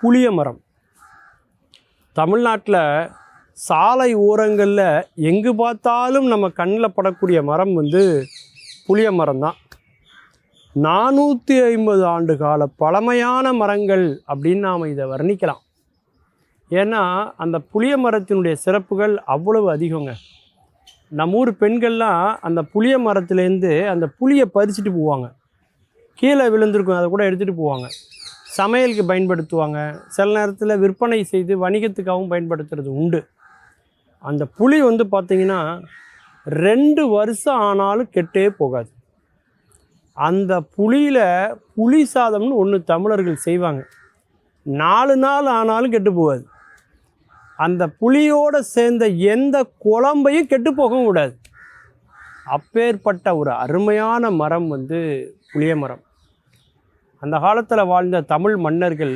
புளிய மரம். தமிழ்நாட்டில் சாலை ஓரங்களில் எங்கு பார்த்தாலும் நம்ம கண்ணில் படக்கூடிய மரம் வந்து புளிய மரம் தான். 450 ஆண்டு கால பழமையான மரங்கள் அப்படின்னு நாம் இதை வர்ணிக்கலாம். ஏன்னா அந்த புளிய மரத்தினுடைய சிறப்புகள் அவ்வளவு அதிகங்க. நம்ம ஊர் பெண்கள்லாம் அந்த புளிய மரத்துலேருந்து அந்த புளியை பறிச்சுட்டு போவாங்க. கீழே விழுந்திருக்கும், அதை கூட எடுத்துகிட்டு போவாங்க. சமையலுக்கு பயன்படுத்துவாங்க. சில நேரத்தில் விற்பனை செய்து வணிகத்துக்காகவும் பயன்படுத்துறது உண்டு. அந்த புளி வந்து பார்த்திங்கன்னா 2 வருஷம் ஆனாலும் கெட்டே போகாது. அந்த புளியில் புளி சாதம்னு ஒன்று தமிழர்கள் செய்வாங்க. 4 நாள் ஆனாலும் கெட்டு போகாது. அந்த புளியோடு சேர்ந்த எந்த குழம்பையும் கெட்டு போகவும் விடாது. அப்பேற்பட்ட ஒரு அருமையான மரம் வந்து புளிய மரம். அந்த காலத்தில் வாழ்ந்த தமிழ் மன்னர்கள்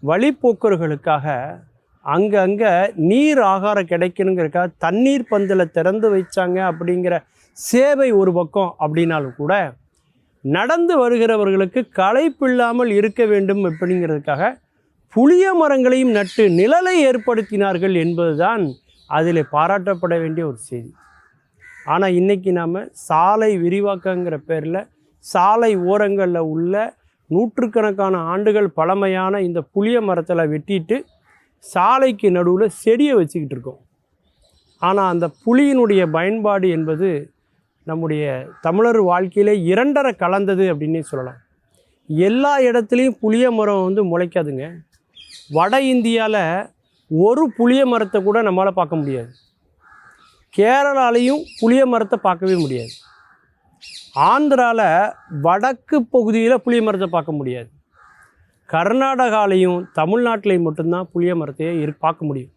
வழிப்போக்கர்களுக்காக அங்கங்கே நீர் ஆகாரம் கிடைக்கணுங்கிறதுக்காக தண்ணீர் பந்தலை திறந்து வைச்சாங்க. அப்படிங்கிற சேவை ஒரு பக்கம் அப்படின்னாலும் கூட நடந்து வருகிறவர்களுக்கு களைப்பில்லாமல் இருக்க வேண்டும் அப்படிங்கிறதுக்காக புளிய மரங்களையும் நட்டு நிழலை ஏற்படுத்தினார்கள் என்பதுதான் அதில் பாராட்டப்பட வேண்டிய ஒரு செய்தி. ஆனால் இன்றைக்கி நாம் சாலை விரிவாக்கங்கிற பேரில் சாலை ஓரங்களில் உள்ள நூற்றுக்கணக்கான ஆண்டுகள் பழமையான இந்த புளிய மரத்தில் வெட்டிட்டு சாலைக்கு நடுவில் செடியை வச்சுக்கிட்டு இருக்கோம். ஆனால் அந்த புளியினுடைய பயன்பாடு என்பது நம்முடைய தமிழர் வாழ்க்கையிலே 2 கலந்தது அப்படின்னே சொல்லலாம். எல்லா இடத்துலையும் புளிய மரம் வந்து முளைக்காதுங்க. வட இந்தியாவில் ஒரு புளிய மரத்தை கூட நம்மளால் பார்க்க முடியாது. கேரளாலையும் புளிய மரத்தை பார்க்கவே முடியாது. ஆந்திராவில் வடக்கு பகுதியில் புளிய மரத்தை பார்க்க முடியாது. கர்நாடகாலையும் தமிழ்நாட்டிலையும் மட்டும்தான் புளிய மரத்தையே பார்க்க முடியும்.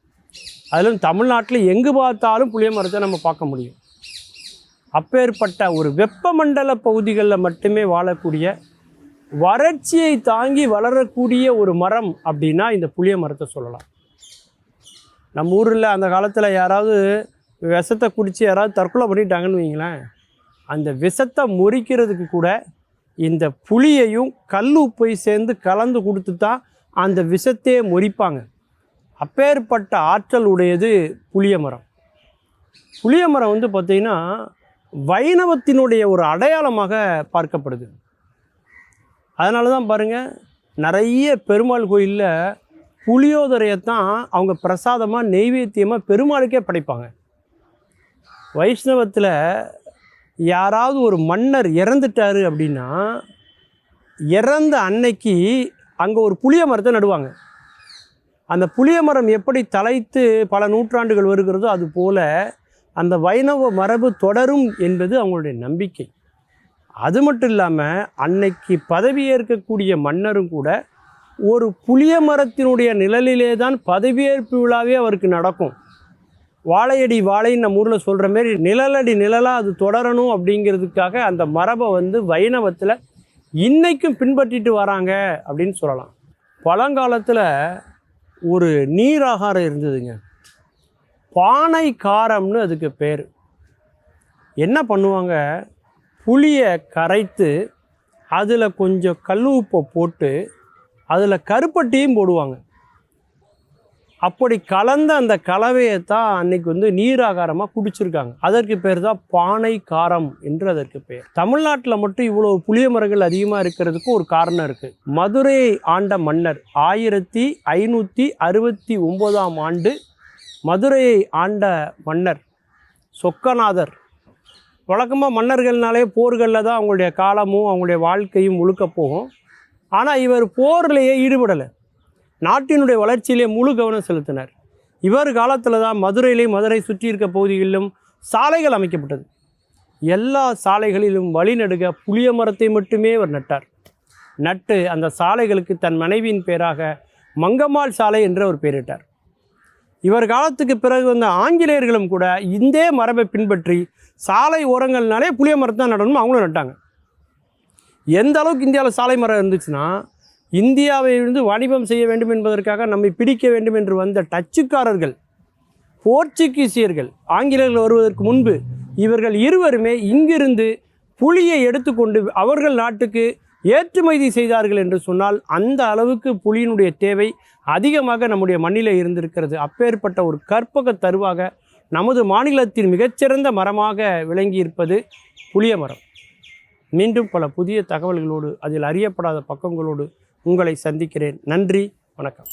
அதிலும் தமிழ்நாட்டில் எங்கு பார்த்தாலும் புளிய மரத்தை நம்ம பார்க்க முடியும். அப்பேற்பட்ட ஒரு வெப்பமண்டல பகுதிகளில் மட்டுமே வாழக்கூடிய வறட்சியை தாங்கி வளரக்கூடிய ஒரு மரம் அப்படின்னா இந்த புளிய மரத்தை சொல்லலாம். நம்ம ஊரில் அந்த காலத்தில் யாராவது விஷத்தை குடித்து யாராவது தற்கொலை பண்ணிட்டாங்கன்னு வைங்களேன், அந்த விஷத்தை முறிக்கிறதுக்கு கூட இந்த புளியையும் கல் உப்பை சேர்ந்து கலந்து கொடுத்து தான் அந்த விஷத்தையே முறிப்பாங்க. அப்பேற்பட்ட ஆற்றல் உடையது புளிய மரம். புளிய மரம் வந்து பார்த்திங்கன்னா வைணவத்தினுடைய ஒரு அடையாளமாக பார்க்கப்படுது. அதனால தான் பாருங்கள், நிறைய பெருமாள் கோயிலில் புளியோதரையைத்தான் அவங்க பிரசாதமாக நெய்வேத்தியமாக பெருமாளுக்கே படைப்பாங்க. வைஷ்ணவத்தில் யாராவது ஒரு மன்னர் இறந்துட்டார் அப்படின்னா இறந்த அன்னைக்கு அங்கே ஒரு புளிய மரத்தை நடுவாங்க. அந்த புளிய மரம் எப்படி தலைத்து பல நூற்றாண்டுகள் வருகிறதோ அதுபோல் அந்த வைணவ மரபு தொடரும் என்பது அவங்களுடைய நம்பிக்கை. அது மட்டும் இல்லாமல் அன்னைக்கு பதவியேற்கக்கூடிய மன்னரும் கூட ஒரு புளிய மரத்தினுடைய நிழலிலே தான் பதவியேற்பு விழாவே அவருக்கு நடக்கும். வாழையடி வாழைன்னு நம்ம ஊரில் சொல்கிற மாரி நிழலடி நிழலாக அது தொடரணும் அப்படிங்கிறதுக்காக அந்த மரபை வந்து வைணவத்தில் இன்றைக்கும் பின்பற்றிட்டு வராங்க அப்படின்னு சொல்லலாம். பழங்காலத்தில் ஒரு நீராகாரம் இருந்ததுங்க, பானை காரம்னு அதுக்கு பேர். என்ன பண்ணுவாங்க, புளியை கரைத்து அதில் கொஞ்சம் கல் உப்பை போட்டு அதில் கருப்பட்டியும் போடுவாங்க. அப்படி கலந்த அந்த கலவையை தான் அன்றைக்கி வந்து நீராகாரமாக குடிச்சிருக்காங்க. அதற்கு பேர் தான் பானை காரம் என்று அதற்கு பேர். தமிழ்நாட்டில் மட்டும் இவ்வளோ புளிய மரங்கள் அதிகமாக இருக்கிறதுக்கு ஒரு காரணம் இருக்குது. மதுரையை ஆண்ட மன்னர் 1569ஆம் ஆண்டு மதுரையை ஆண்ட மன்னர் சொக்கநாதர். வழக்கமாக மன்னர்கள்னாலே போர்களில் தான் அவங்களுடைய காலமும் அவங்களுடைய வாழ்க்கையும் முழுக்க போகும். ஆனால் இவர் போர்லேயே ஈடுபடலை, நாட்டினுடைய வளர்ச்சியிலே முழு கவனம் செலுத்தினார். இவர் காலத்தில் தான் மதுரையிலேயும் மதுரை சுற்றி இருக்க பகுதிகளிலும் சாலைகள் அமைக்கப்பட்டது. எல்லா சாலைகளிலும் வழிநடுக புளிய மரத்தை மட்டுமே அவர் நட்டார். நட்டு அந்த சாலைகளுக்கு தன் மனைவியின் பேராக மங்கம்மாள் சாலை என்று அவர் பெயரிட்டார். இவர் காலத்துக்கு பிறகு வந்த ஆங்கிலேயர்களும் கூட இந்த மரபை பின்பற்றி சாலை ஓரங்கள்னாலே புளிய மரத்தை தான் நடணும் அவங்களும் நட்டாங்க. எந்த அளவுக்கு இந்தியாவில் சாலை மரம் இருந்துச்சுன்னா, இந்தியாவை இருந்து வாணிபம் செய்ய வேண்டும் என்பதற்காக நம்மை பிடிக்க வேண்டும் என்று வந்த டச்சுக்காரர்கள், போர்ச்சுகீசியர்கள், ஆங்கிலேயர்கள் வருவதற்கு முன்பு இவர்கள் இருவருமே இங்கிருந்து புளியை எடுத்துக்கொண்டு அவர்கள் நாட்டுக்கு ஏற்றுமதி செய்தார்கள் என்று சொன்னால் அந்த அளவுக்கு புலியினுடைய தேவை அதிகமாக நம்முடைய மண்ணிலே இருந்திருக்கிறது. அப்பேற்பட்ட ஒரு கற்பக தருவாக நமது மாநிலத்தின் மிகச்சிறந்த மரமாக விளங்கியிருப்பது புளிய மரம். மீண்டும் பல புதிய தகவல்களோடு அதில் அறியப்படாத பக்கங்களோடு உங்களை சந்திக்கிறேன். நன்றி, வணக்கம்.